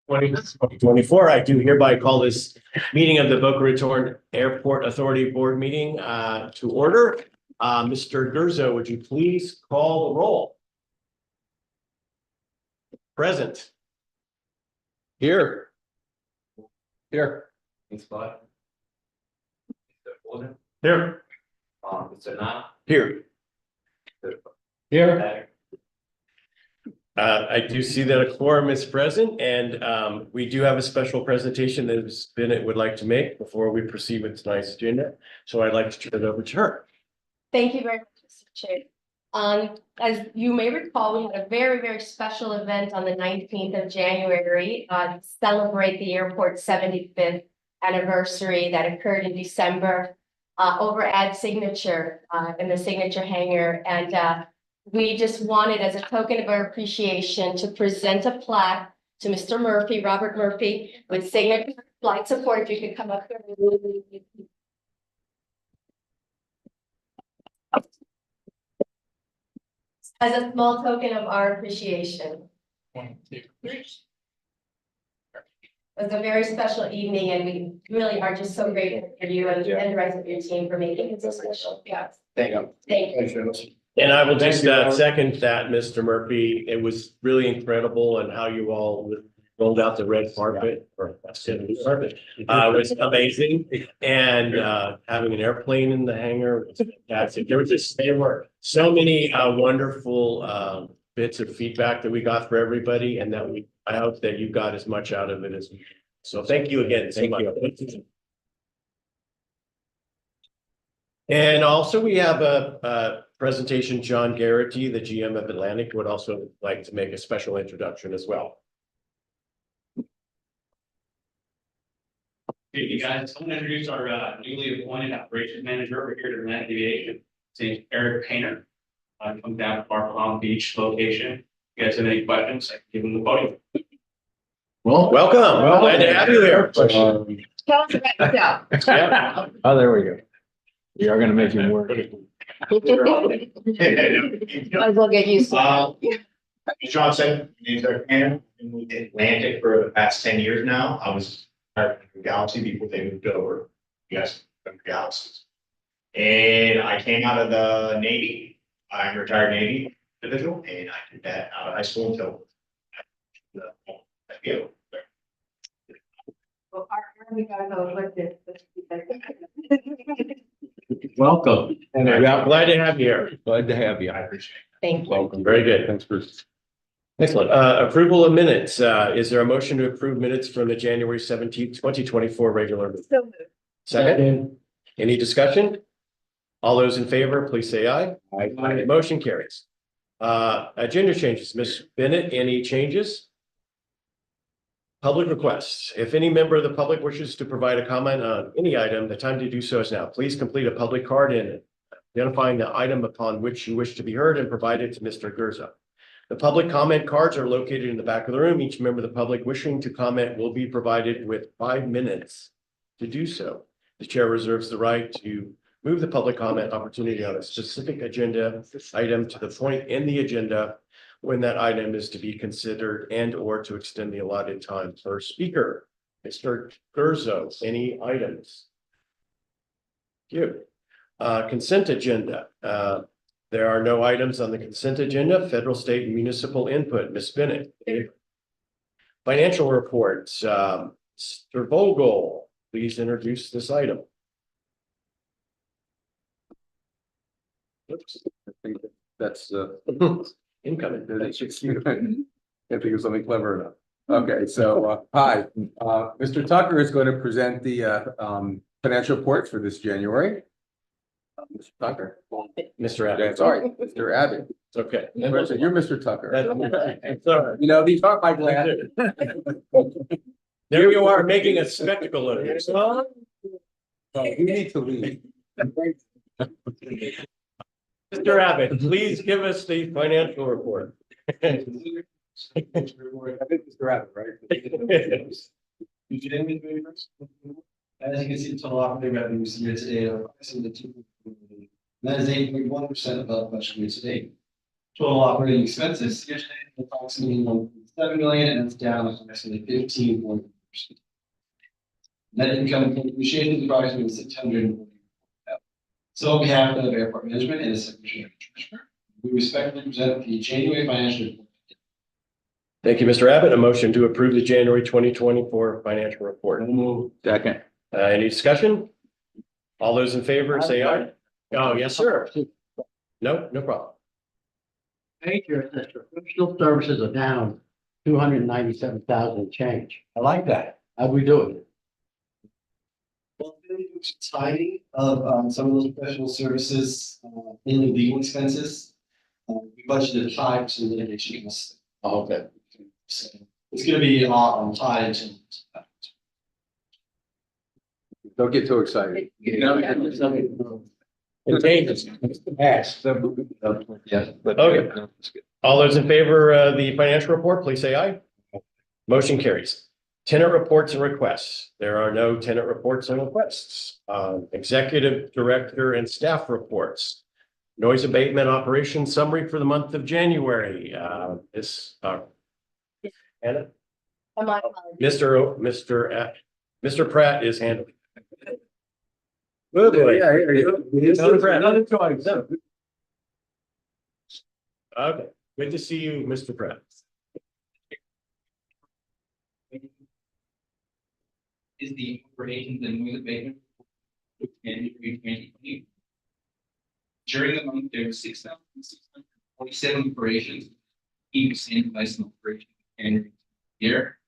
2024, I do hereby call this meeting of the Boca Raton Airport Authority Board meeting to order. Mr. Gurzo, would you please call the roll? Present. Here. Here. Here. Here. Here. I do see that a quorum is present, and we do have a special presentation that Ms. Bennett would like to make before we proceed with tonight's agenda. So I'd like to turn it over to her. Thank you very much, Mr. Chair. As you may recall, we had a very, very special event on the 19th of January to celebrate the airport's 75th anniversary that occurred in December over at Signature in the Signature hangar. And we just wanted, as a token of our appreciation, to present a plaque to Mr. Murphy, Robert Murphy, with Signature Flight Support. If you could come up here. As a small token of our appreciation. Thank you. It was a very special evening, and we really are just so grateful for you and the rest of your team for making it so special. Yeah. Thank you. Thank you. And I will just second that, Mr. Murphy. It was really incredible, and how you all rolled out the red carpet, or carpet, was amazing. And having an airplane in the hangar was fantastic. There were so many wonderful bits of feedback that we got for everybody, and that I hope that you got as much out of it as we did. So thank you again. Thank you. And also we have a presentation. John Garrity, the GM of Atlantic, would also like to make a special introduction as well. Hey, you guys, I'm going to introduce our newly appointed operations manager over here at Atlantic Aviation. His name's Eric Painter. Comes down to our Palm Beach location. If you guys have any questions, I can give him the podium. Well, welcome. Glad to have you here. Tell us about yourself. Yeah. Oh, there we go. We are gonna make you work. Might as well get used to it. As John said, my name's Eric Painter. Been with Atlantic for the past 10 years now. I was hired from Galaxy before they moved over. Yes, from Galaxies. And I came out of the Navy. I'm a retired Navy individual, and I did that out of high school until the FBO. Well, we gotta go with this. Welcome. And I'm glad to have you here. Glad to have you. I appreciate it. Thank you. Welcome. Very good. Thanks, Bruce. Excellent. Approval of minutes. Is there a motion to approve minutes from the January 17th, 2024 regular meeting? So moved. Second. Any discussion? All those in favor, please say aye. Aye. Motion carries. Agenda changes. Ms. Bennett, any changes? Public requests. If any member of the public wishes to provide a comment on any item, the time to do so is now. Please complete a public card in identifying the item upon which you wish to be heard and provide it to Mr. Gurzo. The public comment cards are located in the back of the room. Each member of the public wishing to comment will be provided with 5 minutes to do so. The chair reserves the right to move the public comment opportunity on a specific agenda item to the point in the agenda when that item is to be considered, and or to extend the allotted time per speaker. Mr. Gurzo, any items? Thank you. Consent agenda. There are no items on the consent agenda. Federal, state, and municipal input. Ms. Bennett. Financial reports. Mr. Vogel, please introduce this item. Oops. I think that's Incoming. can't think of something clever enough. Okay, so hi, Mr. Tucker is going to present the financial report for this January. Mr. Tucker. Mr. Adams. Sorry, Mr. Abbott. It's okay. You're Mr. Tucker. That's all right. You know, these aren't my glasses. There you are, making a spectacle of it. We need to leave. Mr. Abbott, please give us the financial report. I think Mr. Abbott, right? As you can see, total operating revenues year to date are approximately that is 8.1% above budget year to date. Total operating expenses year to date are approximately 1.3% 7 million, and it's down approximately 15.1%. Net income from depreciation is approximately 640. So on behalf of airport management and the secretary of the treasurer, we respectfully present the January financial report. Thank you, Mr. Abbott. A motion to approve the January 2024 financial report. Second. Any discussion? All those in favor, say aye. Oh, yes, sir. No, no problem. Major, the professional services are down 297,000 change. I like that. How do we do it? Well, we do some timing of some of those professional services in the legal expenses. We budgeted 5% litigation costs. Okay. So it's gonna be tied to. Don't get too excited. Contagious. Pass. Yes. Okay. All those in favor of the financial report, please say aye. Motion carries. Tenant reports and requests. There are no tenant reports and requests. Executive director and staff reports. Noise abatement operations summary for the month of January. Anna, My apologies. Mr. Pratt is handling. Good boy. Yeah, I hear you. Mr. Pratt. Another choice. Okay, good to see you, Mr. Pratt. Is the operations and noise abatement. January 2020. During the month, there were 6,647 operations, 8% licensed operations and year.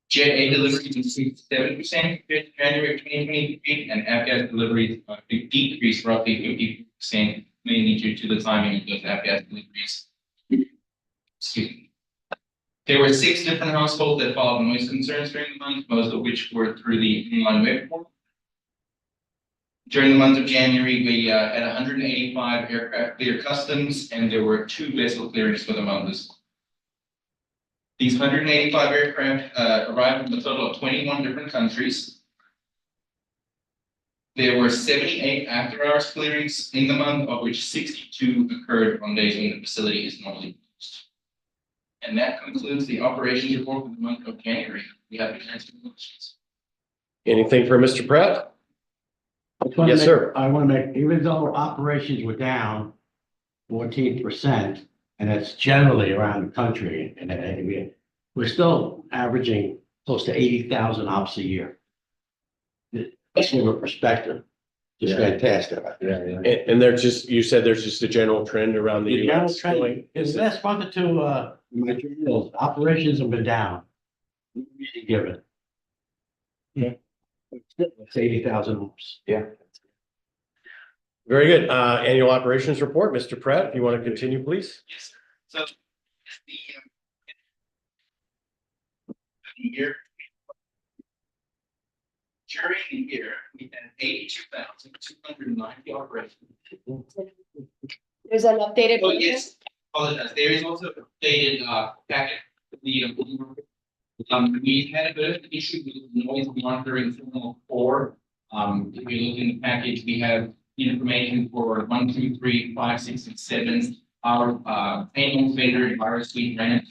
JA deliveries increased 7% compared to January 2023, and F-gas deliveries decreased roughly 50%, mainly due to the timing of those F-gas deliveries. Excuse me. There were 6 different households that filed noise concerns during the month, most of which were through the online web portal. During the month of January, we had 185 aircraft clear customs, and there were 2 vessel clearings for the month as well. These 185 aircraft arrived from a total of 21 different countries. There were 78 after-hours clearings in the month, of which 62 occurred on days when the facility is normally closed. And that concludes the operations report for the month of January. We have to answer questions. Anything for Mr. Pratt? Yes, sir. I want to make, even though operations were down 14%, and that's generally around the country, and we're still averaging close to 80,000 ops a year. That's from a perspective. Just Yeah. fantastic. And there's just, you said there's just a general trend around the The general US trend, going. in the last month or two, my journals, operations have been down. Really given. Yeah. It's 80,000 ops. Yeah. Very good. Annual operations report, Mr. Pratt, if you want to continue, please. Yes, sir. So the year. During the year, we had 82,290 operations. There's an updated. Oh, version? yes, apologize. There is also an updated packet. We had a bit of an issue with noise monitoring signal 4. If you look in the package, we have information for 1, 2, 3, 5, 6, and 7. Our annual vendor virus suite ran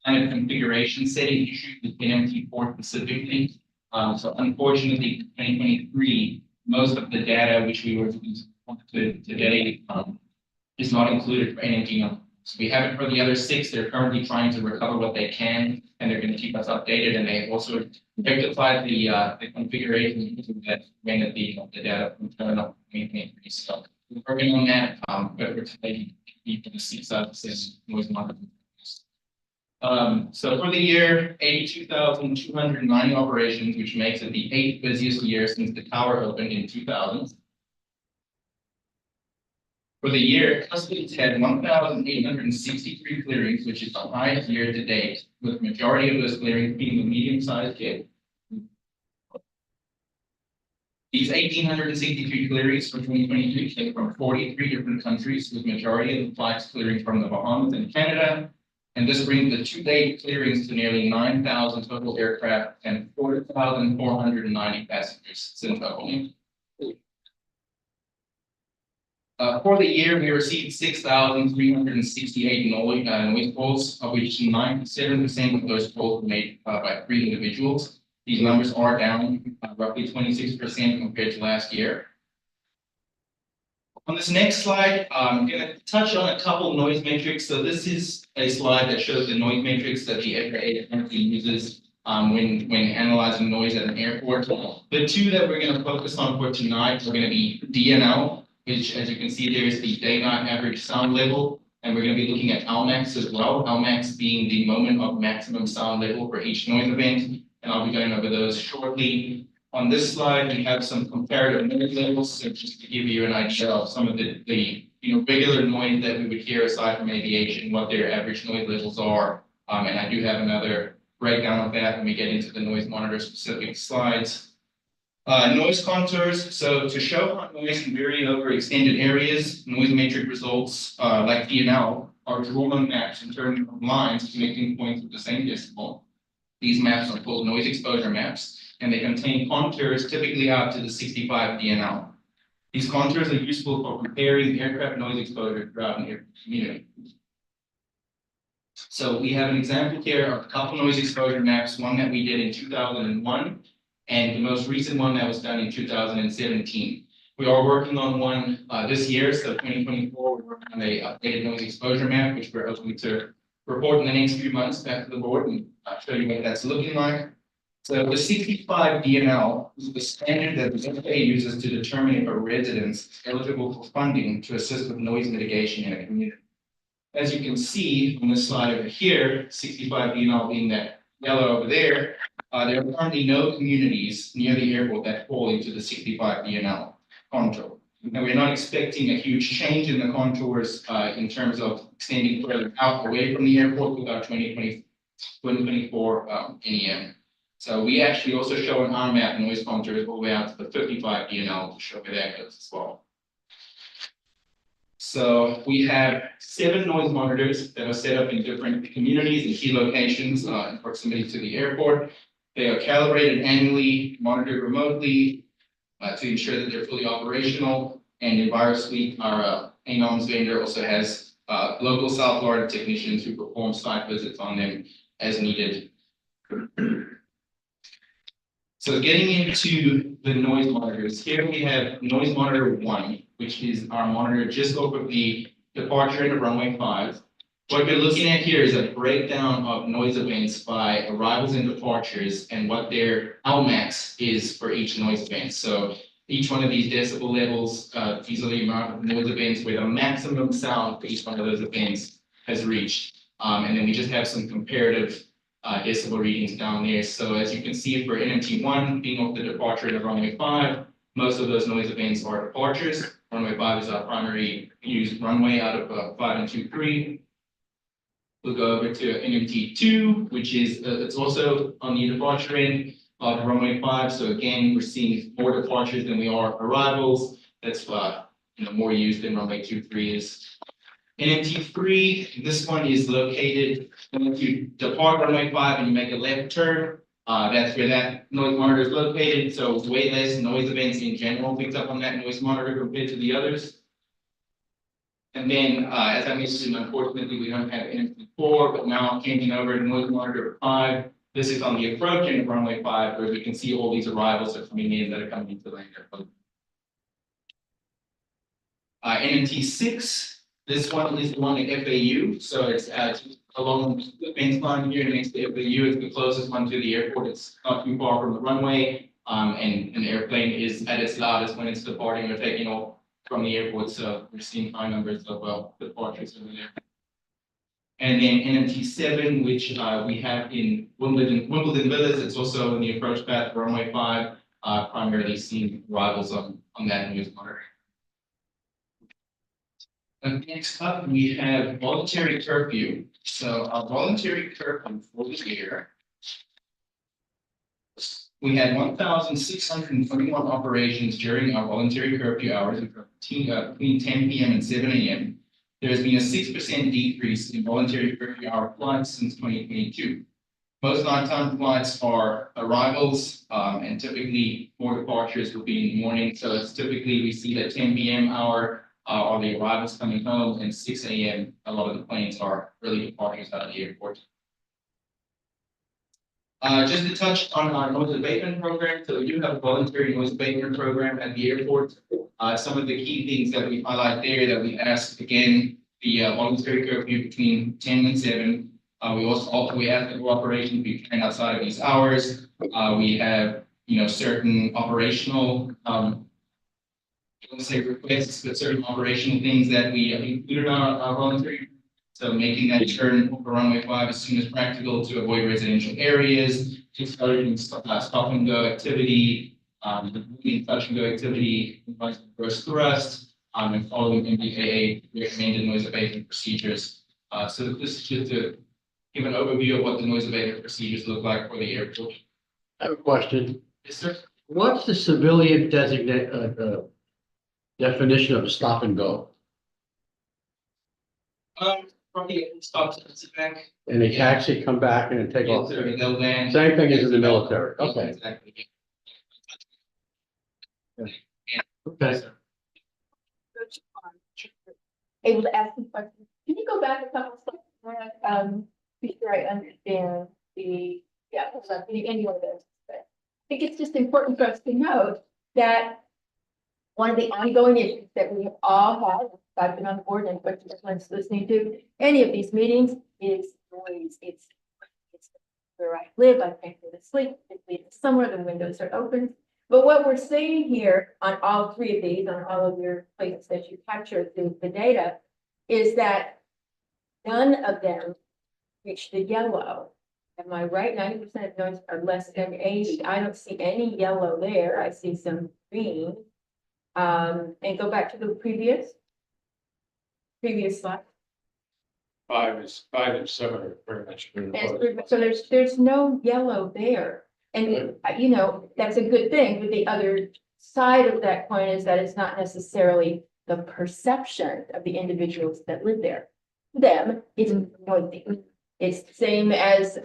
kind of configuration setting issue with NMT4 specifically. So unfortunately, 2023, most of the data which we were to today is not included for NMT. So we have it for the other 6. They're currently trying to recover what they can, and they're going to keep us updated. And they also rectified the configuration that ran at the data from internal 2023. So we're working on that, but we're taking the 6 out of 6 noise monitoring. So for the year, 82,290 operations, which makes it the 8th busiest year since the tower opened in 2000. For the year, customers had 1,863 clearings, which is the highest year to date, with the majority of those clearings being the medium-sized jet. These 1,863 clearings for 2023 came from 43 different countries, with majority of the flights clearing from the Bahamas and Canada. And this brings the to-date clearings to nearly 9,000 total aircraft and 4,490 passengers since opening. For the year, we received 6,368 noise calls, of which 97% of those calls were made by 3 individuals. These numbers are down roughly 26% compared to last year. On this next slide, I'm going to touch on a couple noise metrics. So this is a slide that shows the noise metrics that the FAA currently uses when analyzing noise at an airport. The two that we're going to focus on for tonight are going to be DNL, which, as you can see, there is the day-night average sound level, and we're going to be looking at LMAX as well. LMAX being the moment of maximum sound level for each noise event, and I'll be going over those shortly. On this slide, we have some comparative noise levels, so just to give you an idea of some of the regular noise that we would hear aside from aviation, what their average noise levels are. And I do have another breakdown of that when we get into the noise monitor specific slides. Noise contours. So to show how noise can vary over extended areas, noise matrix results like DNL are drawn on maps in terms of lines connecting points with the same decibel. These maps are called noise exposure maps, and they contain contours typically out to the 65 DNL. These contours are useful for comparing aircraft noise exposure throughout an airport community. So we have an example here of a couple noise exposure maps, one that we did in 2001, and the most recent one that was done in 2017. We are working on one this year, so 2024, we're working on a updated noise exposure map, which we're hoping to report in the next few months back to the board and show you what that's looking like. So the 65 DNL is the standard that the FAA uses to determine if a resident is eligible for funding to assist with noise mitigation in a community. As you can see on this slide over here, 65 DNL being that yellow over there, there are currently no communities near the airport that fall into the 65 DNL contour. And we're not expecting a huge change in the contours in terms of extending further out away from the airport with our 2024 NEM. So we actually also show an RMAP noise contours all the way out to the 55 DNL to show where that goes as well. So we have 7 noise monitors that are set up in different communities and key locations in proximity to the airport. They are calibrated annually, monitored remotely to ensure that they're fully operational. And EnviroSuite, our ANOMS vendor, also has local South Florida technicians who perform site visits on them as needed. So getting into the noise monitors, here we have noise monitor 1, which is our monitor just over the departure into runway 5. What we're looking at here is a breakdown of noise events by arrivals and departures and what their LMAX is for each noise event. So each one of these decibel levels, these are the amount of noise events where the maximum sound for each one of those events has reached. And then we just have some comparative decibel readings down there. So as you can see for NMT1 being off the departure to runway 5, most of those noise events are departures. Runway 5 is our primary used runway out of 5 and 2-3. We'll go over to NMT2, which is it's also on the departure end of runway 5. So again, we're seeing more departures than we are arrivals. That's more used than runway 2-3 is. NMT3, this one is located when you depart runway 5 and you make a left turn. That's where that noise monitor is located. So way less noise events in general picked up on that noise monitor compared to the others. And then, as I mentioned, unfortunately, we don't have NMT4, but now changing over to noise monitor 5. This is on the approach end of runway 5, where we can see all these arrivals that are coming in that are coming into land. NMT6. This one is the one at FAU, so it's along the fence line here next to FAU. It's the closest one to the airport. It's not too far from the runway, and an airplane is at its loudest when it's departing or taking off from the airport. So we're seeing high numbers of departures over there. And then NMT7, which we have in Wimbledon Villas. It's also in the approach path for runway 5, primarily seeing arrivals on that news monitor. And next up, we have voluntary curfew. So our voluntary curfew for the year, we had 1,621 operations during our voluntary curfew hours between 10 p.m. and 7 a.m. There has been a 6% decrease in voluntary curfew hour flights since 2022. Most nighttime flights are arrivals, and typically more departures will be in the morning. So it's typically we see that 10 p.m. hour are the arrivals coming home, and 6 a.m. a lot of the planes are early departures out of the airport. Just to touch on our noise abatement program, so we do have a voluntary noise abatement program at the airport. Some of the key things that we highlight there that we ask, again, the voluntary curfew between 10 and 7. We also we ask that operations be planned outside of these hours. We have, certain operational, I wouldn't say requests, but certain operational things that we included in our voluntary. So making that turn over runway 5 as soon as practical to avoid residential areas, accelerating stop and go activity, moving touch and go activity, reverse thrust, and following NBAA recommended noise abatement procedures. So this is just to give an overview of what the noise abatement procedures look like for the airport. I have a question. Yes, sir. What's the civilian definition of a stop and go? Probably stop to the back. And they taxi, come back and then take off. Yes, sir. They'll land. Same thing as in the military. Okay. Exactly. Okay. Able to ask some questions. Can you go back a couple slides? Be sure I understand the, any one of those. But I think it's just important for us to note that one of the ongoing issues that we have all had, I've been on board and but everyone's listening to any of these meetings is noise. It's where I live, I can't go to sleep, it's somewhere the windows are open. But what we're seeing here on all three of these, on all of your places that you captured through the data, is that none of them reach the yellow. Am I right? 90% of noise are less than 80. I don't see any yellow there. I see some green. And go back to the previous slide. 5 and 7 are very much. So there's no yellow there. And that's a good thing, but the other side of that coin is that it's not necessarily the perception of the individuals that live there. Them, it's noisy. It's the same as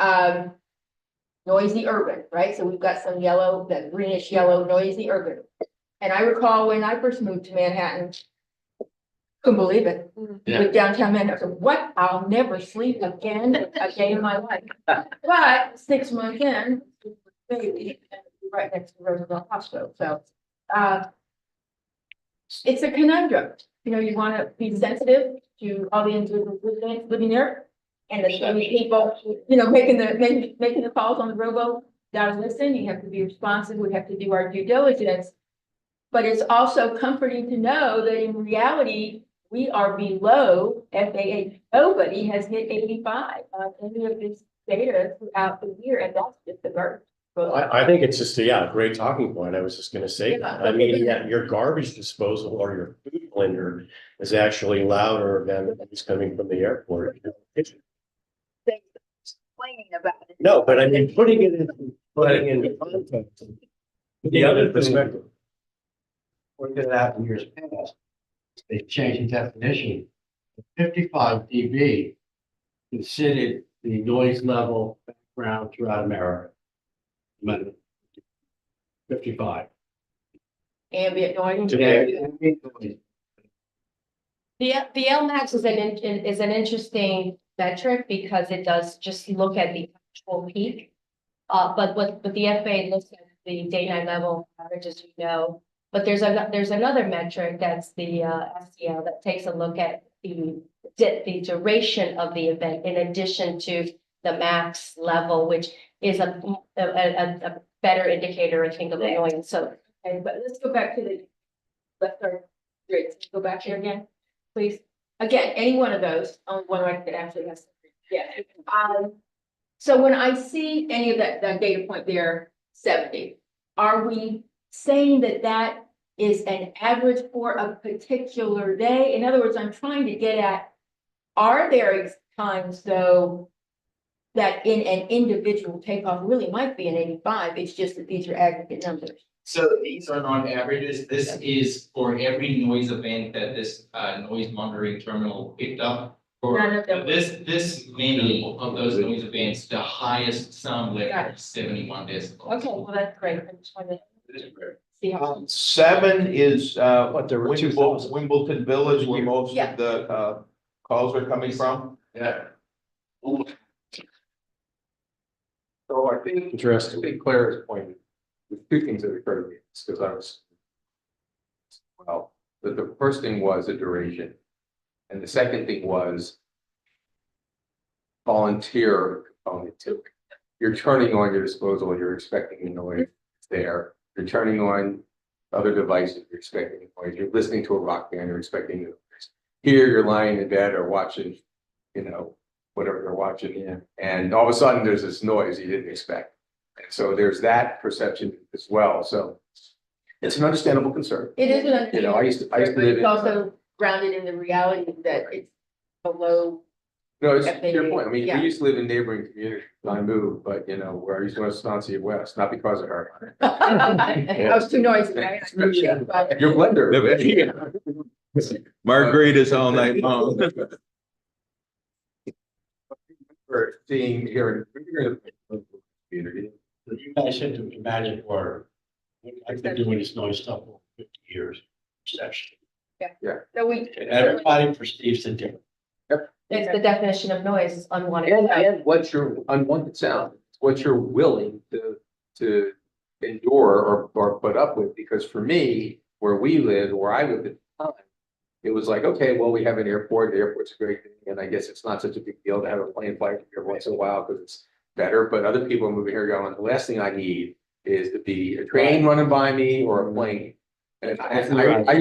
noisy urban, right? So we've got some yellow, that greenish yellow, noisy urban. And I recall when I first moved to Manhattan, couldn't believe it. With downtown Manhattan, what? I'll never sleep again a day in my life. But 6 months in, baby, right next to Roosevelt Hospital. So it's a conundrum. You want to be sensitive to all the individuals living there. And the people, making the calls on the robo, gotta listen, you have to be responsive, we have to do our due diligence. But it's also comforting to know that in reality, we are below FAA. Nobody has hit 85 on any of this data throughout the year, and that's just the garbage. I think it's just a great talking point. I was just gonna say that. I mean, your garbage disposal or your food blender is actually louder than it's coming from the airport. Complaining about it. No, but I mean, putting it in context. The other perspective. What did that in years past? They changed the definition. 55 dB considered the noise level background throughout America. 55. Ambient noise. The LMAX is an interesting metric because it does just look at the actual peak. But the FAA looks at the daytime level average, as but there's another metric that's the STL that takes a look at the duration of the event in addition to the max level, which is a better indicator, I think, of noise. So, okay, but let's go back to the left or right. Go back here again, please. Again, any one of those on one right that actually has. Yeah. So when I see any of that data point there, 70, are we saying that is an average for a particular day? In other words, I'm trying to get at, are there times though that in an individual takeoff really might be an 85, it's just that these are aggregate numbers? So these are not averages. This is for every noise event that this noise monitoring terminal picked up. For None of them. this many of those noise events, the highest sound Got level it. is 71 decibels. Okay, well, that's great. I just wanted see how. 7 is, What, there were Wimbledon, 2,000? Wimbledon Village, where most Yeah. of the, calls are coming from. Yeah. So I think, Interesting. I think Claire's point, there's two things that occurred to me, because I was. Well, the first thing was the duration. And the second thing was. Volunteer component to it. You're turning on your disposal, you're expecting the noise there. You're turning on other devices, you're expecting the noise. You're listening to a rock band, you're expecting the noise. Here, you're lying in bed or watching, whatever you're watching. Yeah. And all of a sudden, there's this noise you didn't expect. And so there's that perception as well. So it's an understandable concern. It is an. You know, I used to but live it's in. also grounded in the reality that it's below. No, it's to your point. I mean, Yeah. we used to live in neighboring communities. I moved, but where I used to go to Estancia West, not because of her. I was too noisy, right? Your blender. Margaritas all night long. For seeing here in the community. You guys had to imagine where I've been doing this noise stuff for 50 years. Perception. So we, And everybody perceives it different. it's the definition of noise, is unwanted. And what's your unwanted sound, what you're willing to endure or put up with, because for me, where we lived, where I lived at the time, it was like, okay, well, we have an airport, the airport's a great thing, and I guess it's not such a big deal to have a plane fly here once in a while, because it's better, but other people moving here going, the last thing I need is to be a train running by me or a plane. And I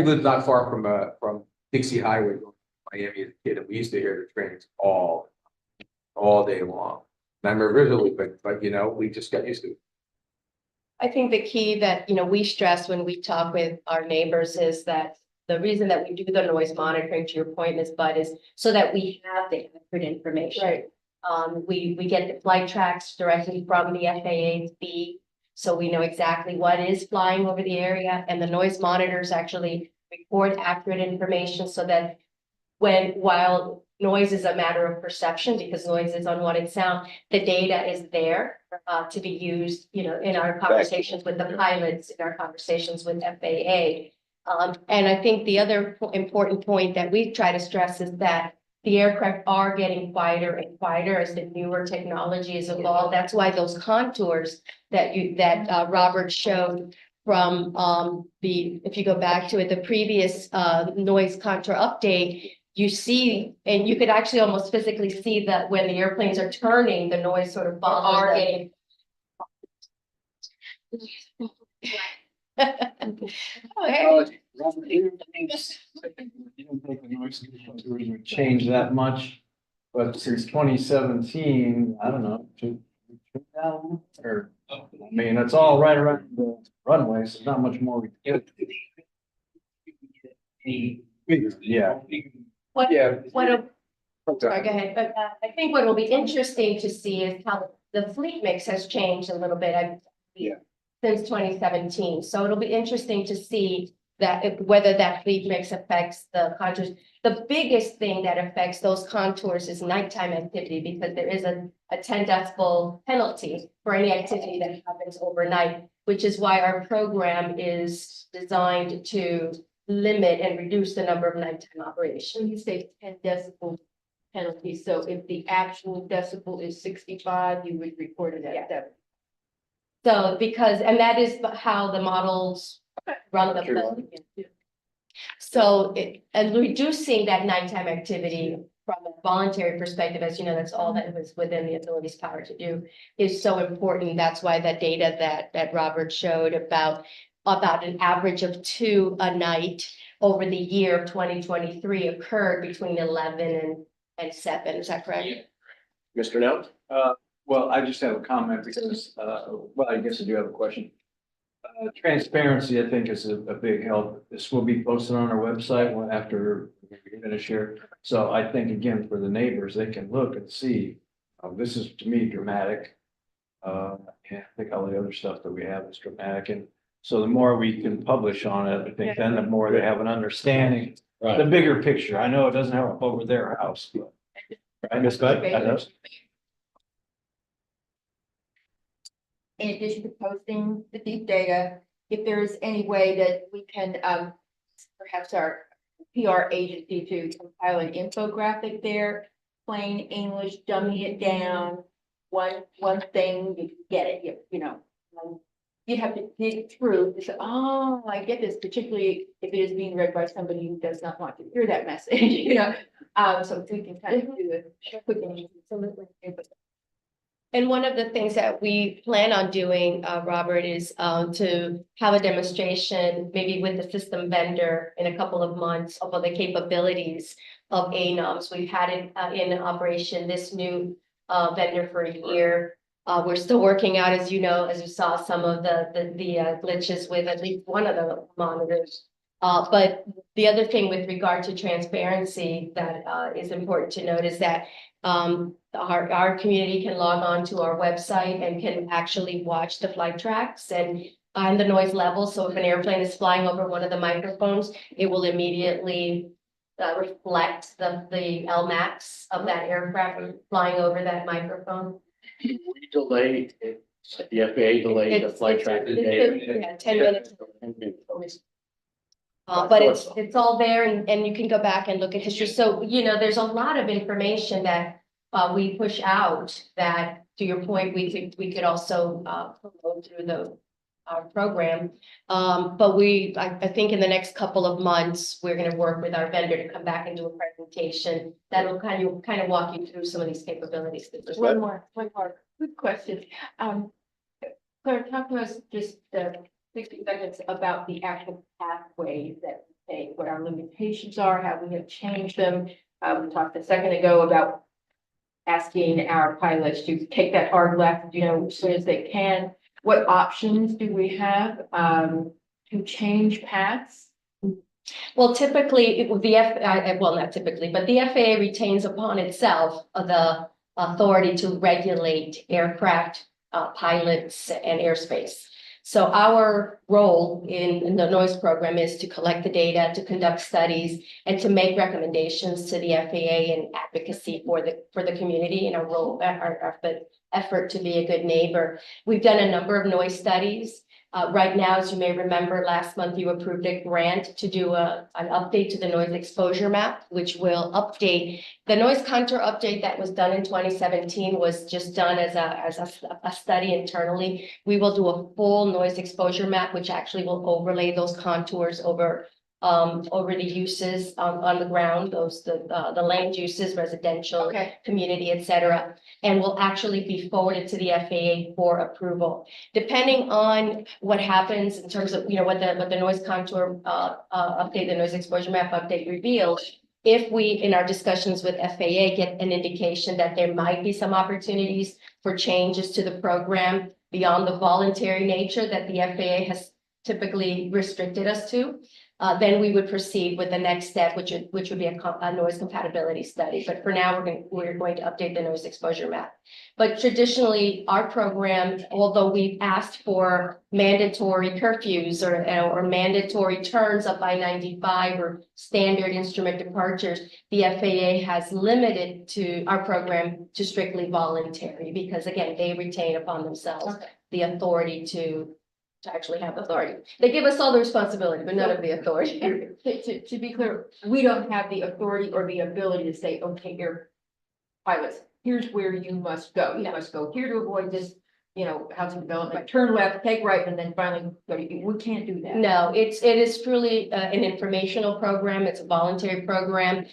lived not far from Dixie Highway, Miami as a kid, and we used to hear the trains all day long. And I remember originally, but we just got used to it. I think the key that, we stress when we talk with our neighbors is that the reason that we do the noise monitoring, to your point, Ms. Bud, is so that we have the accurate information. Right. We get the flight tracks directly from the FAA's B, so we know exactly what is flying over the area, and the noise monitors actually record accurate information so that while noise is a matter of perception, because noise is unwanted sound, the data is there to be used, in our conversations with the pilots, in our conversations with FAA. And I think the other important point that we try to stress is that the aircraft are getting quieter and quieter as the newer technology is evolved. That's why those contours that Robert showed from if you go back to it, the previous noise contour update, you see, and you could actually almost physically see that when the airplanes are turning, the noise sort of are getting. Oh, hey. You don't think the noise controls would change that much, but since 2017, I don't know, 2,000 or, I mean, it's all right around the runway, so not much more we can get. Yeah. Sorry, go ahead, but I think what will be interesting to see is how the fleet mix has changed a little bit. Since 2017, so it'll be interesting to see whether that fleet mix affects the contours. The biggest thing that affects those contours is nighttime activity, because there is a 10 decibel penalty for any activity that happens overnight, which is why our program is designed to limit and reduce the number of nighttime operations. You say 10 decibel penalty, so if the actual decibel is 65, you would record it at 7. So and that is how the models run the. So and reducing that nighttime activity from a voluntary perspective, as you know, that's all that was within the authority's power to do, is so important. That's why that data that Robert showed about an average of 2 a night over the year of 2023 occurred between 11 and 7. Is that correct? Mr. Now? Well, I just have a comment because, well, I guess I do have a question. Transparency, I think, is a big help. This will be posted on our website after we finish here. So I think, again, for the neighbors, they can look and see, this is to me dramatic. And I think all the other stuff that we have is dramatic. And so the more we can publish on it, I think then the more they have an understanding, the bigger picture. I know it doesn't have up over their house, but. Right, Ms. Bud? In addition to posting the deep data, if there is any way that we can, perhaps our PR agency to compile an infographic there, plain English, dummy it down, one thing, you can get it, you know. You'd have to dig through to say, oh, I get this, particularly if it is being read by somebody who does not want to hear that message, you know? So if we can kind of do it, quick and easy, absolutely. And one of the things that we plan on doing, Robert, is to have a demonstration, maybe with the system vendor in a couple of months of the capabilities of ANOMS. We've had it in operation, this new vendor for a year. We're still working out, as you know, as you saw, some of the glitches with at least one of the monitors. But the other thing with regard to transparency that is important to note is that our community can log on to our website and can actually watch the flight tracks and the noise level. So if an airplane is flying over one of the microphones, it will immediately reflect the LMAX of that aircraft flying over that microphone. We delayed it, the FAA delayed the flight tracking data. Yeah, 10 minutes. But it's all there and you can go back and look at history. So, you know, there's a lot of information that we push out that, to your point, we could also promote through our program. But I think in the next couple of months, we're going to work with our vendor to come back and do a presentation that'll kind of walk you through some of these capabilities. One more quick question. Claire, talk to us just 60 seconds about the actual pathways that we take, what our limitations are, how we have changed them. We talked a second ago about asking our pilots to take that hard left, you know, as soon as they can. What options do we have to change paths? Well, typically, it would be well, not typically, but the FAA retains upon itself the authority to regulate aircraft, pilots, and airspace. So our role in the noise program is to collect the data, to conduct studies, and to make recommendations to the FAA and advocacy for the community in our role, our effort to be a good neighbor. We've done a number of noise studies. Right now, as you may remember, last month you approved a grant to do an update to the noise exposure map, which will update the noise contour update that was done in 2017 was just done as a study internally. We will do a full noise exposure map, which actually will overlay those contours over the uses on the ground, the land uses, residential, community, et cetera, and will actually be forwarded to the FAA for approval. Depending on what happens in terms of, you know, what the noise contour update, the noise exposure map update reveals, if we, in our discussions with FAA, get an indication that there might be some opportunities for changes to the program beyond the voluntary nature that the FAA has typically restricted us to, then we would proceed with the next step, which would be a noise compatibility study. But for now, we're going to update the noise exposure map. But traditionally, our program, although we've asked for mandatory curfews or mandatory turns up by 95 or standard instrument departures, the FAA has limited to our program to strictly voluntary because, again, they retain upon themselves the authority to actually have authority. They give us all the responsibility, but none of the authority. To be clear, we don't have the authority or the ability to say, okay, air pilots, here's where you must go. You must go here to avoid this, you know, housing development, turn left, take right, and then finally go to, we can't do that. No, it is truly an informational program. It's a voluntary program.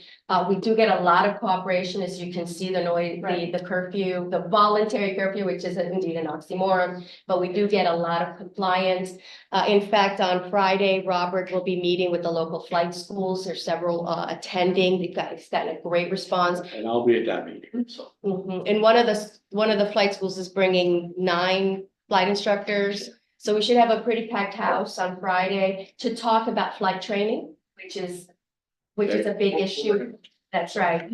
We do get a lot of cooperation, as you can see, the noise, the curfew, the voluntary curfew, which is indeed an oxymoron, but we do get a lot of compliance. In fact, on Friday, Robert will be meeting with the local flight schools. There's several attending. They've gotten a great response. And I'll be at that meeting, so. And one of the flight schools is bringing 9 flight instructors. So we should have a pretty packed house on Friday to talk about flight training, which is a big issue. That's right.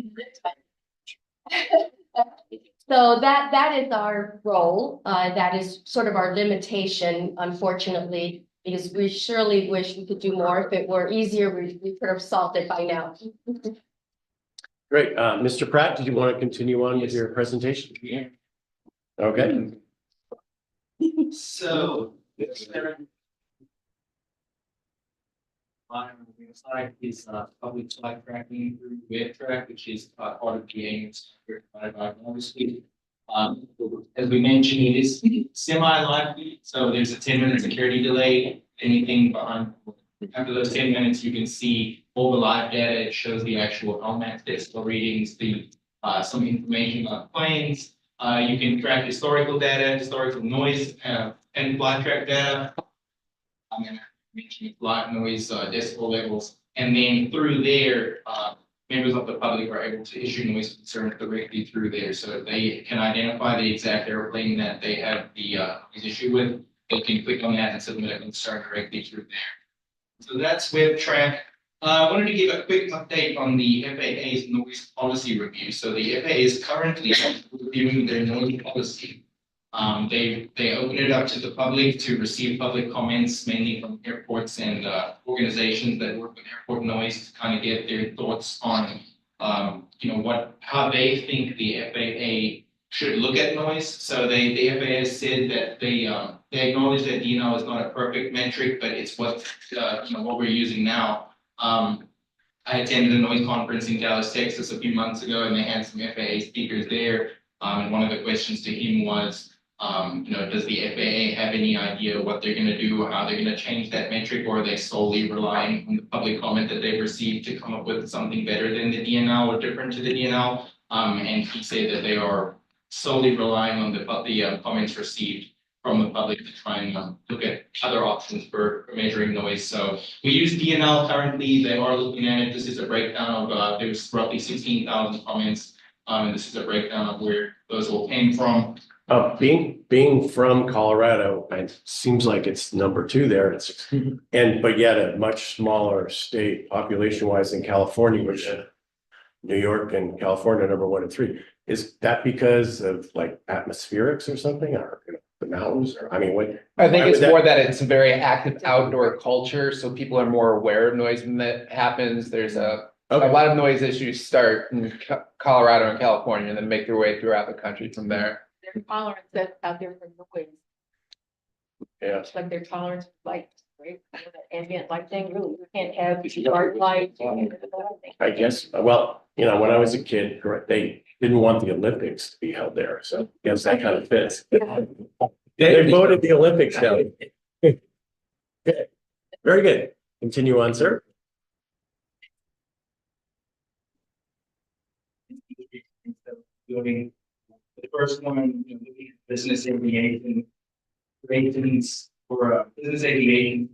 So that is our role. That is sort of our limitation, unfortunately, because we surely wish we could do more. If it were easier, we could have solved it by now. Great. Mr. Pratt, did you want to continue on with your presentation? Yeah. Okay. So On the website is public flight tracking through WebTrack, which is part of the AIM standard provided by obviously. As we mentioned, it is semi-lively, so there's a 10-minute security delay. Anything behind after those 10 minutes, you can see all the live data. It shows the actual LMAX decibel readings, the some information about planes. You can track historical data, historical noise, and flight track data. I'm gonna mention live noise, decibel levels, and then through there, members of the public are able to issue noise concerns directly through there, so they can identify the exact airplane that they have the noise issue with. They can click on that and submit a concern directly through there. So that's WebTrack. I wanted to give a quick update on the FAA's noise policy review. So the FAA is currently reviewing their noise policy. They open it up to the public to receive public comments, mainly from airports and organizations that work with airport noise, to kind of get their thoughts on, how they think the FAA should look at noise. So the FAA has said that they acknowledge that DNO is not a perfect metric, but it's what what we're using now. I attended a noise conference in Dallas, Texas a few months ago, and they had some FAA speakers there. And one of the questions to him was, does the FAA have any idea what they're going to do, or how they're going to change that metric, or are they solely relying on the public comment that they've received to come up with something better than the DNL or different to the DNL? And he said that they are solely relying on the comments received from the public to try and look at other options for measuring noise. So we use DNL currently. They are looking at it. This is a breakdown of there's roughly 16,000 comments, and this is a breakdown of where those all came from. Being from Colorado, it seems like it's number 2 there. But yet a much smaller state population wise than California, which New York and California are number 1 and 3. Is that because of like atmospherics or something, or the mountains, or I mean, what? I think why it's would more that it's a very active outdoor culture, so people are more aware of noise when that happens. There's a lot of noise issues start in Colorado and California and then make their way throughout the country from there. Their tolerance that's out there for noise. Yeah. It's like their tolerance for light, right? Ambient light thing, really, you can't have dark light. I guess, well, when I was a kid, they didn't want the Olympics to be held there, so I guess that kind of fits. They voted the Olympics down. Good. Very good. Continue on, sir. Doing the first one, looking at business aviation ratings for business aviation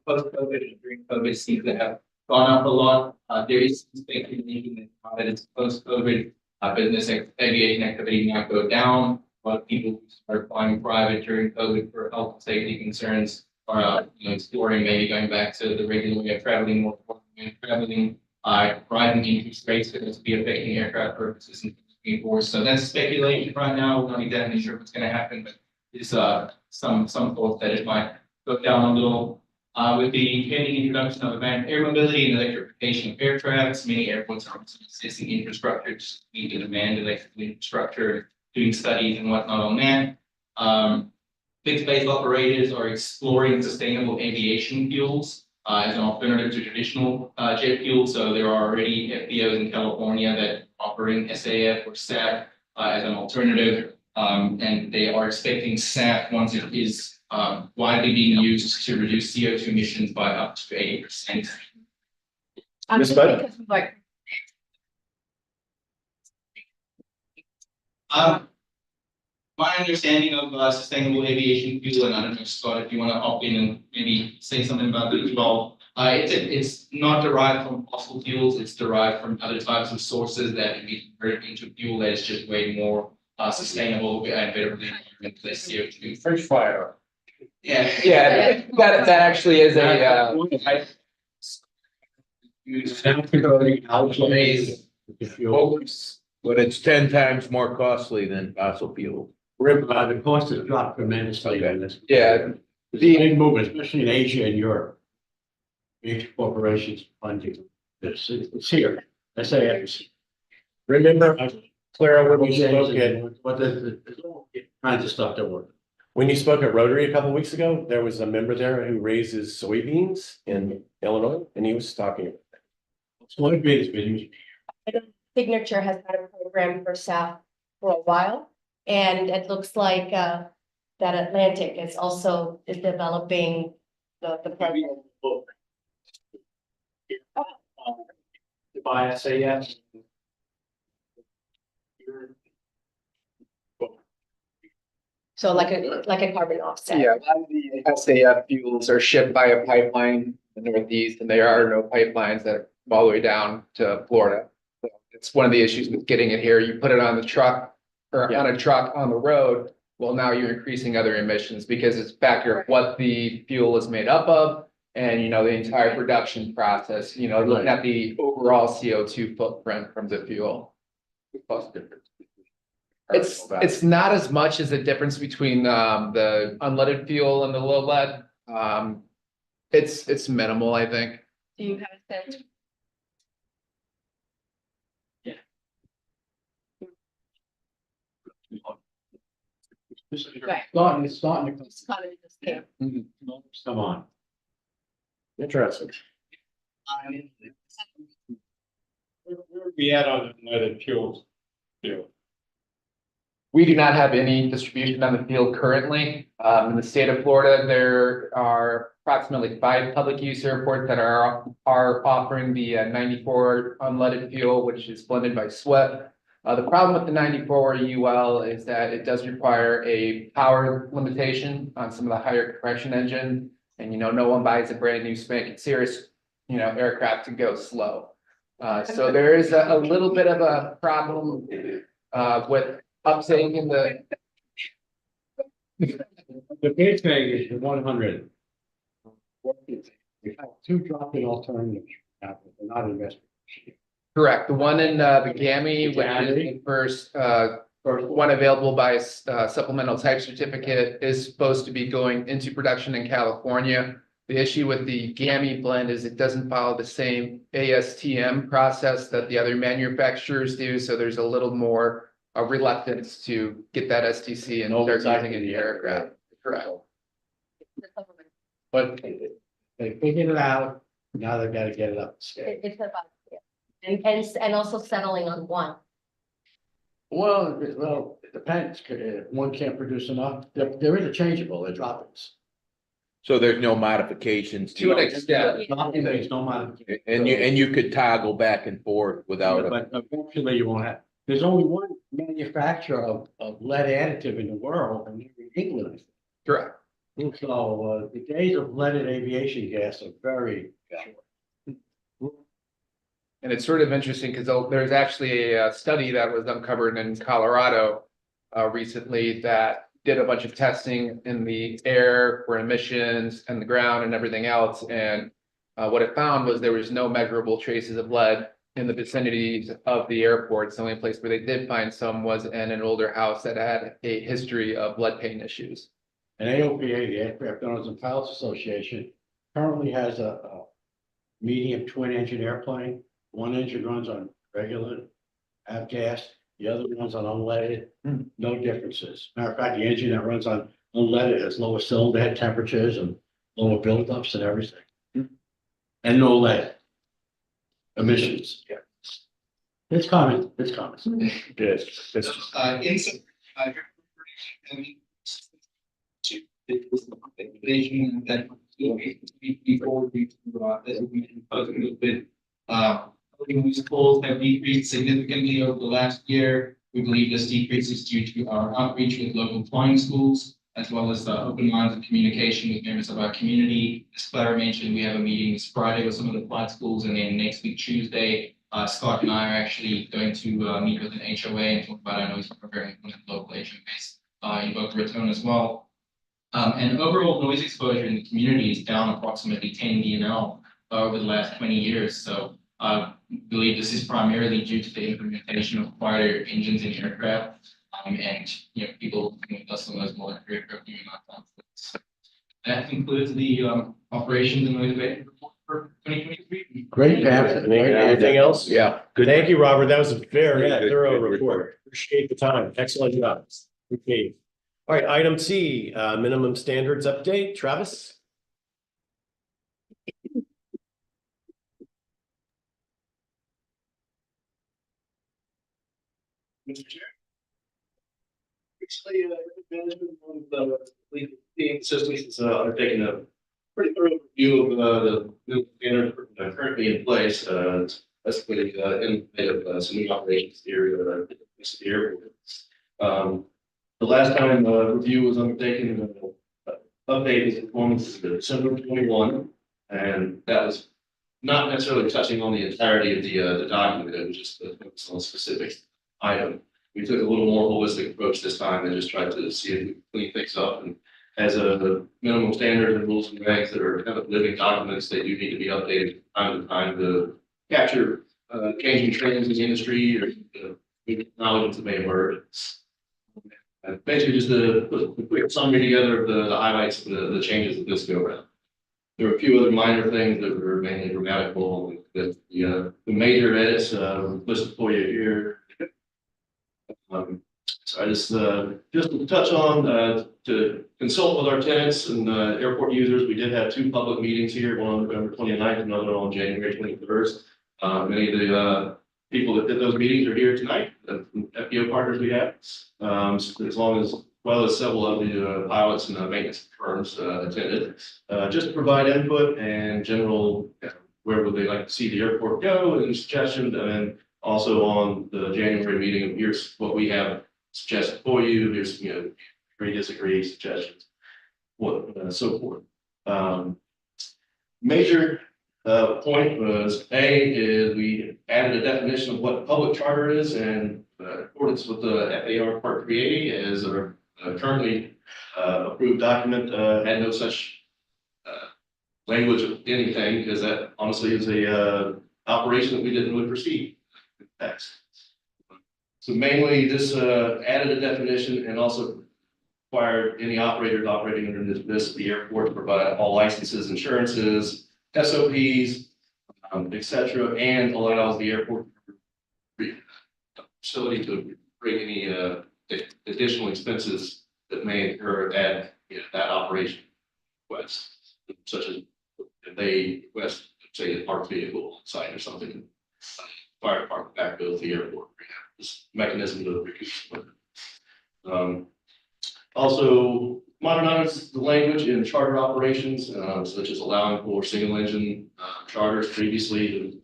post-COVID and during COVID seems to have gone up a lot. There is speculation that now that it's post-COVID, business aviation activity might go down. A lot of people who started flying private during COVID for health and safety concerns are exploring maybe going back to the regular way of traveling, more traveling. Rising interest rates could also be affecting aircraft purchases and force. So that's speculation right now. We're not exactly sure what's going to happen, but there's some thoughts that it might go down a little. With the pending introduction of advanced air mobility and electrification of air traffic, many airports are assessing infrastructure to meet the demand of electrical infrastructure, doing studies and whatnot on that. Fixed base operators are exploring sustainable aviation fuels as an alternative to traditional jet fuel. So there are already FBOs in California that are offering SAF or SAF as an alternative, and they are expecting SAF, once it is widely being used, to reduce CO2 emissions by up to 80%. Ms. Budd? My understanding of sustainable aviation fuel, and I don't know, Scott, if you want to hop in and maybe say something about it as well. It's not derived from fossil fuels. It's derived from other types of sources that can be converted into fuel that is just way more sustainable and better than less CO2. French fire. Yeah, that actually is a But it's 10 times more costly than fossil fuel. The cost has dropped tremendously in this. yeah. There's a big movement, especially in Asia and Europe. Big corporations funding this. It's here. SAS. Remember, Clara, when we spoke at But there's all kinds of stuff that work. When you spoke at Rotary a couple weeks ago, there was a member there who raises soybeans in Illinois, and he was talking. Soybeans been used. Signature has had a program for South for a while, and it looks like that Atlantic is also developing the program. By SAS. So like a carbon offset. Yeah, a lot of the SAF fuels are shipped by a pipeline in the Northeast, and there are no pipelines that go all the way down to Florida. So it's one of the issues with getting it here. You put it on the truck or on a truck on the road. Well, now you're increasing other emissions because it's a factor of what the fuel is made up of. And, you know, the entire production process, you know, looking at the overall CO2 footprint from the fuel. It's not as much as the difference between the unleaded fuel and the low lead. It's minimal, I think. Do you have a sense? Right. It's starting to Just kind of just came. come on. Interesting. Where we at on unleaded fuels? We do not have any distribution on the field currently. In the state of Florida, there are approximately 5 public use airports that are offering the 94 unleaded fuel, which is blended by sweat. The problem with the 94 UL is that it does require a power limitation on some of the higher compression engine. And, you know, no one buys a brand new spanking serious, you know, aircraft to go slow. So there is a little bit of a problem with uptake in the. The big thing is the 100. We have 2 drop-in alternatives, they're not invested. Correct, the one in the GAMI, which is the first one available by supplemental type certificate, is supposed to be going into production in California. The issue with the GAMI blend is it doesn't follow the same ASTM process that the other manufacturers do, so there's a little more reluctance to get that STC and start using it in the aircraft. Correct. But they figured it out, now they've got to get it up to scale. It's about, yeah. And also settling on one. Well, it depends, if one can't produce enough, they're interchangeable, they're drop-ins. So there's no modifications To an to, extent, There's no modification. and you could toggle back and forth without, But eventually you won't have, there's only one manufacturer of lead additive in the world, and they're in England. correct. So, the days of leaded aviation gas are very short. And it's sort of interesting because there's actually a study that was uncovered in Colorado recently that did a bunch of testing in the air for emissions and the ground and everything else. And what it found was there was no measurable traces of lead in the vicinities of the airports. The only place where they did find some was in an older house that had a history of lead paint issues. And AOPA, the Aircraft Owners and Pilots Association, currently has a medium twin engine airplane. One engine runs on regular avgas, the other runs on unleaded, no differences. Matter of fact, the engine that runs on unleaded has lower cylinder head temperatures and lower buildups and everything. And no lead emissions. Yeah. It's common, it's common. Good. Information that before we these polls have decreased significantly over the last year. We believe this decrease is due to our outreach with local flying schools, as well as the open lines of communication with members of our community. As Clara mentioned, we have a meeting this Friday with some of the flight schools, and then next week, Tuesday, Scott and I are actually going to meet with an HOA and talk about our noise program with local HOAs in Boca Raton as well. And overall noise exposure in the community is down approximately 10 dBl over the last 20 years. So I believe this is primarily due to the implementation of quieter engines in aircraft, and people with less than those more aircraft doing conflicts. That concludes the operations and noise abatement report for 2023. Great, Pam. Anything else? yeah. Good. Thank you, Robert. That was a very Good, thorough good report. Appreciate the time. Excellent job. Appreciate it. All right, item C, minimum standards update, Travis? Mr. Chair. Recently, management of the legal team systems is undertaking a pretty thorough review of the new standards currently in place. Basically, in light of some new operations area this year. The last time review was undertaken, update was performance in December 21, and that was not necessarily touching on the entirety of the document. It was just focus on a specific item. We took a little more holistic approach this time and just tried to see if we could clean things up. And as a minimum standard and rules and regs that are kind of living documents, they do need to be updated from time to time to capture changing trends in the industry or new knowledge that may emerge. Basically, just a quick summary together of the highlights of the changes that this go around. There were a few other minor things that were mainly grammatical. The major edits listed for you here. So I just to touch on to consult with our tenants and airport users. We did have 2 public meetings here, one on November 29th, another on January 21st. Many of the people that did those meetings are here tonight, the FBO partners we have, well as several of the pilots and maintenance firms attended, just to provide input and general where would they like to see the airport go and suggestions, and also on the January meeting, here's what we have suggested for you. Here's agree, disagree, suggestions, what so forth. Major point was is we added a definition of what public charter is, and in accordance with the FAR Part 380 as our currently approved document had no such language of anything, because that honestly is a operation that we didn't really foresee. So mainly this added a definition and also required any operators operating under this the airport to provide all licenses, insurances, SOPs, etc., and allows the airport facility to bring any additional expenses that may occur at that operation request, such as if they request, say, a parked vehicle site or something, fire department backfill the airport. This mechanism to reduce. Also modernize the language in charter operations, such as allowing for single engine charters. Previously,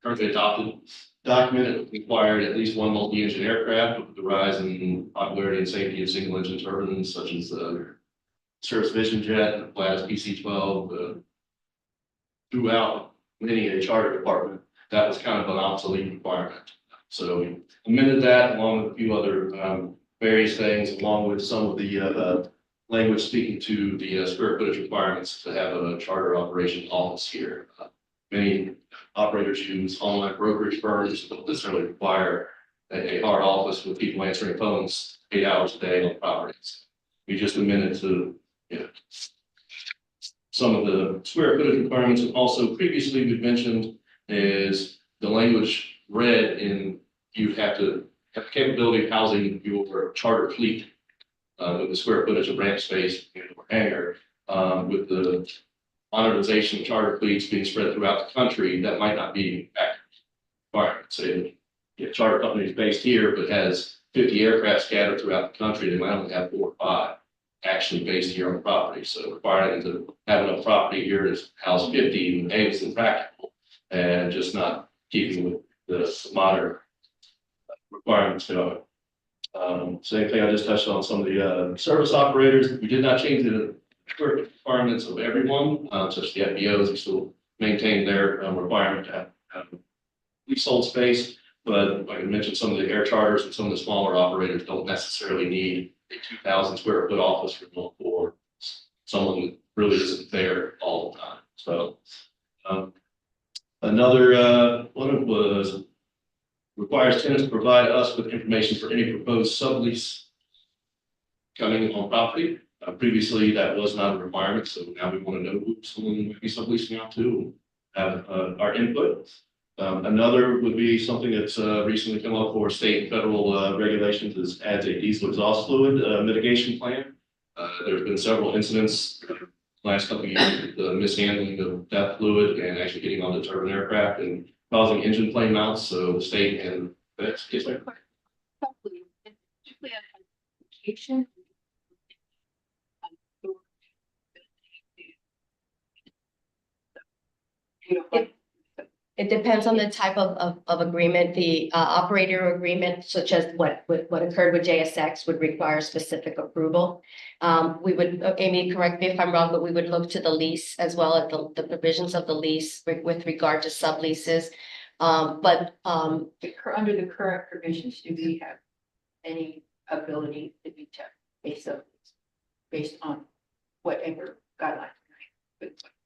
currently adopted document required at least one multi-engine aircraft. With the rise in popularity and safety of single engine turbines, such as the Cirrus Vision Jet and the Pilatus PC-12, throughout many a charter department, that was kind of an obsolete requirement. So we amended that along with a few other various things, along with some of the language speaking to the square footage requirements to have a charter operation office here. Many operators use online brokerage firms that don't necessarily require a hard office with people answering phones 8 hours a day on properties. We just amended to some of the square footage requirements, and also previously we mentioned is the language read in you have to have the capability of housing your charter fleet with the square footage of ramp space or hangar. With the modernization of charter fleets being spread throughout the country, that might not be accurate requirement. Say a charter company is based here but has 50 aircraft scattered throughout the country, they might only have 4 or 5 actually based here on the property. So requiring them to have enough property here to house 50 is impractical and just not keeping with the modern requirements going. Same thing I just touched on some of the service operators. We did not change the requirements of everyone, such as the FBOs. We still maintain their requirement to have leasehold space. But like I mentioned, some of the air charters and some of the smaller operators don't necessarily need a 2,000 square foot office room for someone that really isn't there all the time. So another one was requires tenants to provide us with information for any proposed sublease coming on property. Previously, that was not a requirement, so now we want to know who someone might be subleasing out to, have our input. Another would be something that's recently come up for state and federal regulations is adds a diesel exhaust fluid mitigation plan. There's been several incidents last couple of years with the mishandling of that fluid and actually getting on the turbine aircraft and causing engine flame outs. So the state and that's just like Probably, and particularly on vacation. It depends on the type of agreement, the operator agreement, such as what occurred with JSX would require specific approval. We would, Amy, correct me if I'm wrong, but we would look to the lease as well as the provisions of the lease with regard to subleases. Under the current provisions, do we have any ability to be based on whatever guidelines?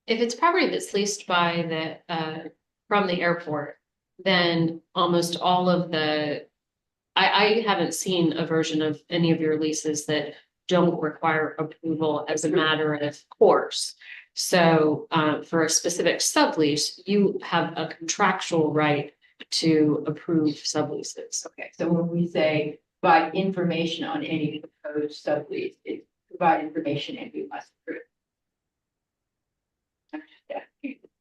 If it's property that's leased by the, from the airport, then almost all of I haven't seen a version of any of your leases that don't require approval as a matter of course. So, for a specific sublease, you have a contractual right to approve subleases. Okay, so when we say provide information on any proposed sublease, it's provide information and we must approve.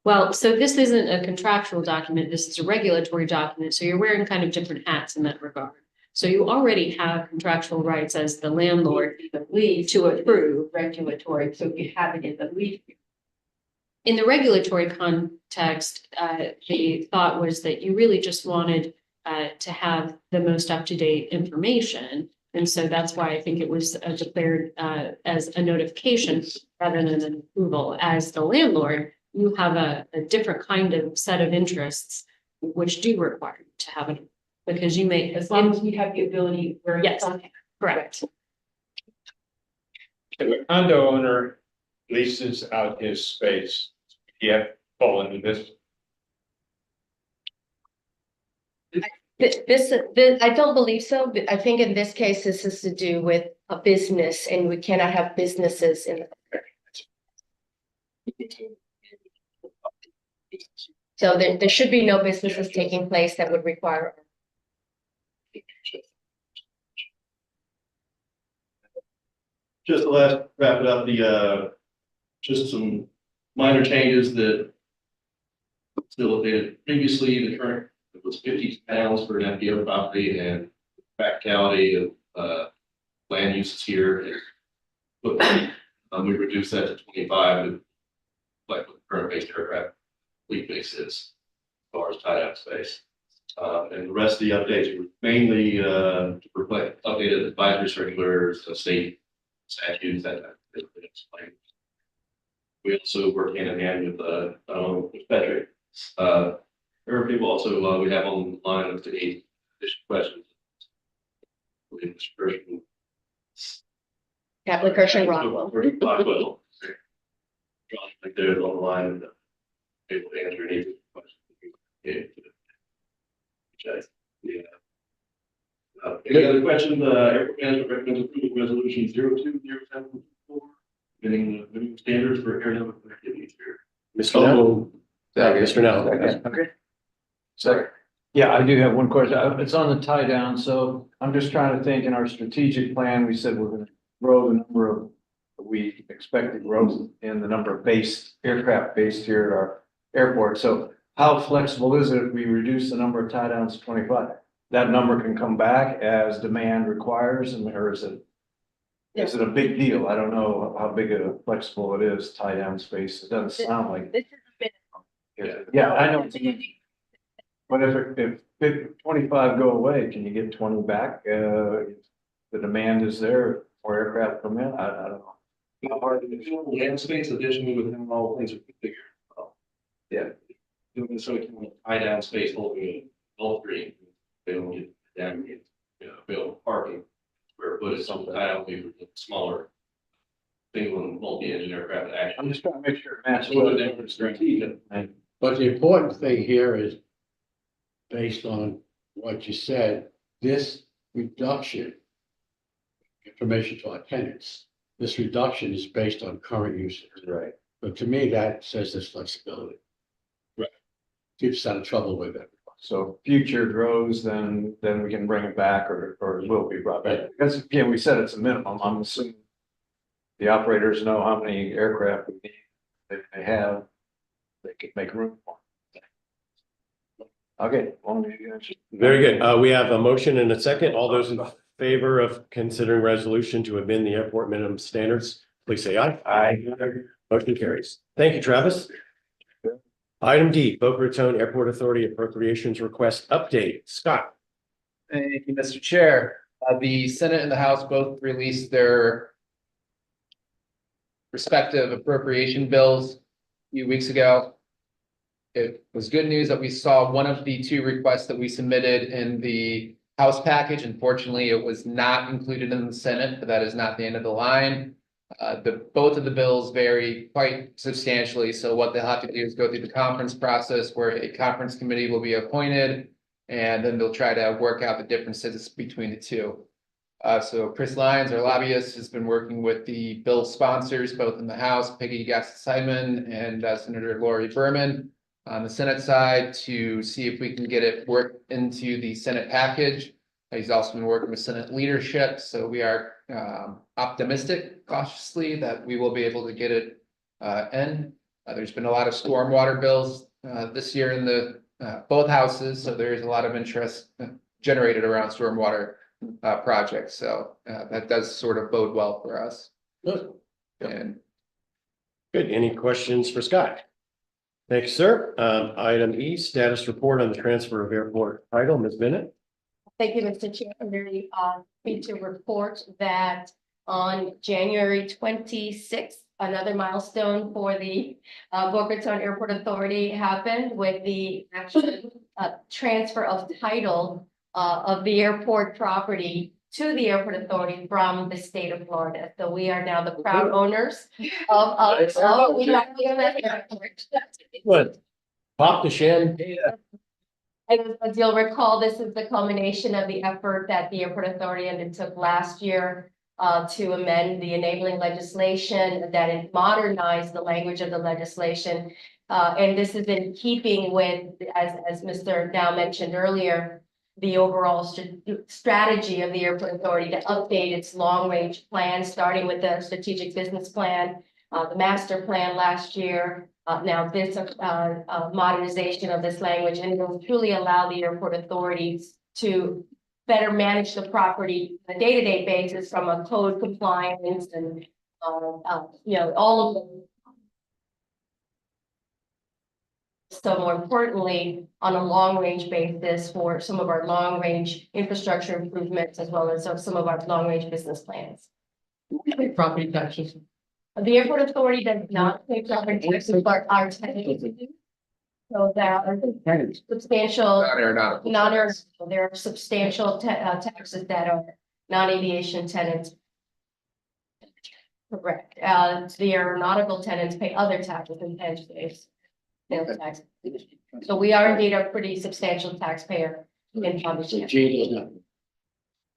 Well, so this isn't a contractual document, this is a regulatory document, so you're wearing kind of different hats in that regard. So you already have contractual rights as the landlord The lease to approve. regulatory, so if you have it in the lease. In the regulatory context, the thought was that you really just wanted to have the most up-to-date information. And so that's why I think it was declared as a notification rather than an approval. As the landlord, you have a different kind of set of interests which do require you to have it, because you may, As long as we have the ability where. Yes. Correct. If a condo owner leases out his space, you fall into this. This, I don't believe so, but I think in this case, this is to do with a business and we cannot have businesses in. So there should be no businesses taking place that would require. just to wrap it up, just some minor changes that still updated previously, the current, it was 50 pounds for an FDO property and practicality of land uses here. But we reduced that to 25 to like what the current base aircraft fleet base is as far as tied up space. And the rest of the updates were mainly to reflect updated advisory circulars, state statutes that have been explained. We also work hand in hand with Patrick. There are people also we have on the line up to 8 additional questions. Captain Kirshen Rockwell. Rockwell. Josh, like they're on the line and able to answer any questions. Yeah. Any other questions? Airport management recommends approving resolution 020744, getting the new standards for air navigation activities here. Mr. Nell? Mr. Nell. Okay. So, yeah, I do have one question. It's on the tie down. So I'm just trying to think in our strategic plan, we said we're going to grow the number of, we expect to grow in the number of aircraft based here at our airport. So how flexible is it if we reduce the number of tie downs to 25? That number can come back as demand requires, and or is it a big deal? I don't know how big a flexible it is, tie down space. It doesn't sound like. This is a bit. Yeah, I know. But if 25 go away, can you get 20 back? If the demand is there for aircraft come in, I don't know. How hard it is. Land space additionally within all things are configured. Yeah. Doing so it can tie down space holding all three. They don't get damaged, available parking. Where it is something I don't think with smaller single and multi-engine aircraft action. I'm just trying to make sure it matches. But the important thing here is, based on what you said, this reduction, information to our tenants, this reduction is based on current usage. Right. But to me, that says there's flexibility. Right. keeps us out of trouble with it. So if future grows, then we can bring it back or it will be brought back. Because again, we said it's a minimum. I'm assuming the operators know how many aircraft we need. If they have, they could make room for it. Okay. Well, you guys- Very good. We have a motion and a second. All those in favor of considering resolution to amend the airport minimum standards, please say aye. Aye. Motion carries. Thank you, Travis. Item D, Boca Raton Airport Authority appropriations request update. Scott. Thank you, Mr. Chair. The Senate and the House both released their respective appropriation bills a few weeks ago. It was good news that we saw one of the two requests that we submitted in the House package. Unfortunately, it was not included in the Senate, but that is not the end of the line. Both of the bills vary quite substantially. So what they'll have to do is go through the conference process where a conference committee will be appointed. And then they'll try to work out the differences between the two. So Chris Lyons, our lobbyist, has been working with the bill sponsors, both in the House, Peggy Gaston-Simon and Senator Lori Berman on the Senate side to see if we can get it worked into the Senate package. He's also been working with Senate leadership, so we are optimistic cautiously that we will be able to get it in. There's been a lot of stormwater bills this year in the both houses, so there is a lot of interest generated around stormwater projects. So that does sort of bode well for us. Good. And Good. Any questions for Scott? Thanks, sir. Item E, status report on the transfer of airport title. Ms. Bennett. Thank you, Mr. Chair. I'm very happy to report that on January 26th, another milestone for the Boca Raton Airport Authority happened with the actual transfer of title of the airport property to the airport authority from the state of Florida. So we are now the proud owners of the airport. What? Pop the champagne. And as you'll recall, this is the culmination of the effort that the airport authority undertook last year to amend the enabling legislation that it modernized the language of the legislation. And this is in keeping with, as Mr. Dow mentioned earlier, the overall strategy of the airport authority to update its long-range plan, starting with the strategic business plan, the master plan last year. Now this modernization of this language, and it will truly allow the airport authorities to better manage the property on a day-to-day basis from a code compliance and all of them. So more importantly, on a long-range basis for some of our long-range infrastructure improvements, as well as some of our long-range business plans. Property taxes. The airport authority does not pay property taxes, but our tenants do. So there are substantial, there are substantial taxes that are non-aviation tenants. Correct. The aeronautical tenants pay other taxes and sales tax. So we are indeed a pretty substantial taxpayer in Palm Beach.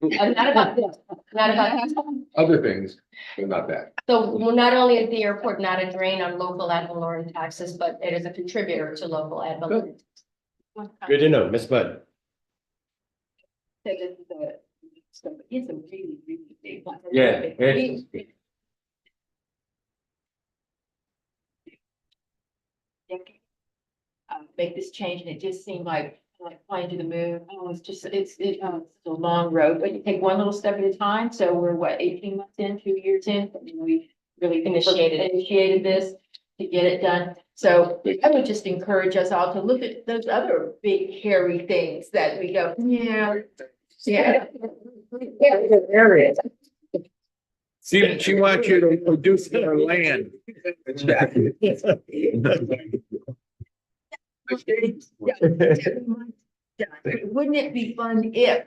Not about this, not about Other things, but not that. So not only is the airport not a drain on local ad valorem taxes, but it is a contributor to local ad valorem. Good to know. Ms. Bud. It's a really, really big one. Yeah. Make this change, and it just seemed like flying to the moon. Oh, it's a long road, but you take one little step at a time. So we're 18 months in, 2 years in, we really initiated this to get it done. So I would just encourage us all to look at those other big hairy things that we go, yeah. Areas. She wants you to produce her land. Wouldn't it be fun if?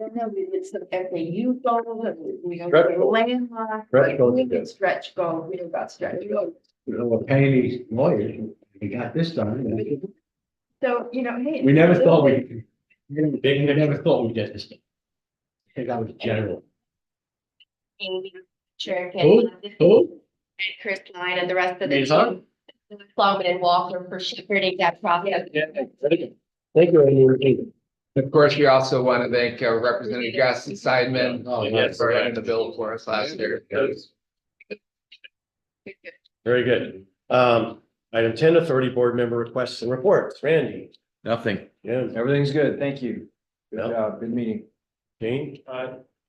I don't know, we did some FAU goals, we have landmark, stretch goals, we got stretch goals. We're paying these lawyers, we got this done. So, hey. We never thought we never thought we'd get this done. I think that was general. Amy, Chair Who? Chris Line and the rest of the Ms. Hunt? team. Plowman and Walker for shepherding that process. Thank you, Amy. Of course, we also want to thank Representative Gaston Sideman Yes. for writing the bill for us last year. Very good. Item 10, authority board member requests and reports. Randy. Nothing. Yeah, Everything's good. Thank you. Good Yeah. job. Good meeting. Jane.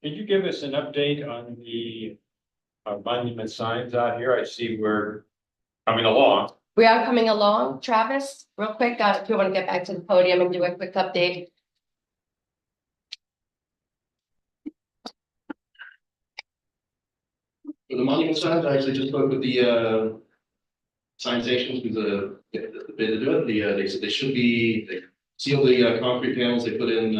Could you give us an update on the monument signs out here? I see we're coming along. We are coming along. Travis, real quick, if you want to get back to the podium and do a quick update. For the monument signs, I actually just spoke with the sign stations with the bid to do it. They said they should be, they sealed the concrete panels they put in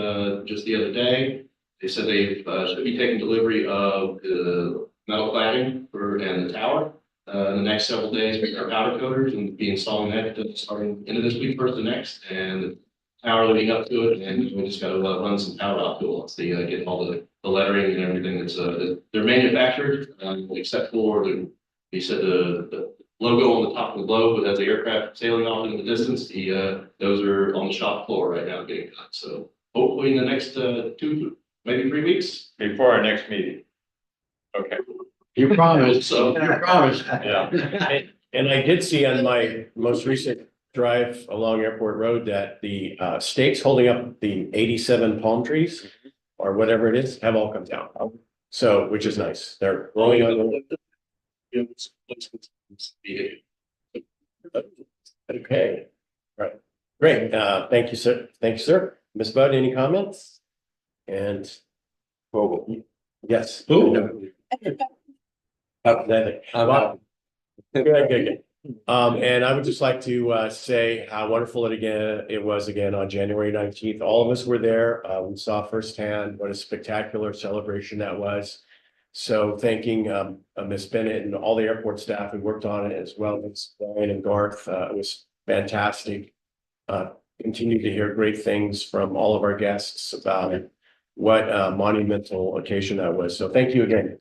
just the other day. They said they should be taking delivery of the metal cladding and the tower. In the next several days, with our powder coaters and be installing that starting into this week, first the next, and the tower leading up to it, and we just gotta run some power out to it once they get all the lettering and everything that's they're manufactured, except for he said the logo on the top of the globe that has the aircraft sailing off in the distance. Those are on the shop floor right now getting cut. So hopefully in the next 2, maybe 3 weeks. Before our next meeting. Okay. You promised, So- you promised. Yeah. And I did see on my most recent drive along Airport Road that the stakes holding up the 87 palm trees or whatever it is have all come down. So, which is nice. They're growing on. Okay, right. Great. Thank you, sir. Thank you, sir. Ms. Bud, any comments? And Vogel. Yes. Wow. Good. And I would just like to say how wonderful it was again on January 19th. All of us were there. We saw firsthand what a spectacular celebration that was. So thanking Ms. Bennett and all the airport staff who worked on it, as well as Brian and Garth. It was fantastic. Continue to hear great things from all of our guests about what a monumental occasion that was. So thank you again.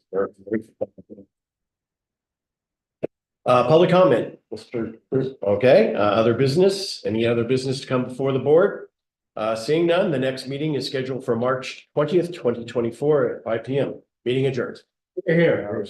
Public comment, Mr. Okay, other business, any other business to come before the board? Seeing none, the next meeting is scheduled for March 20th, 2024 at 5 p.m. Meeting adjourned. Here.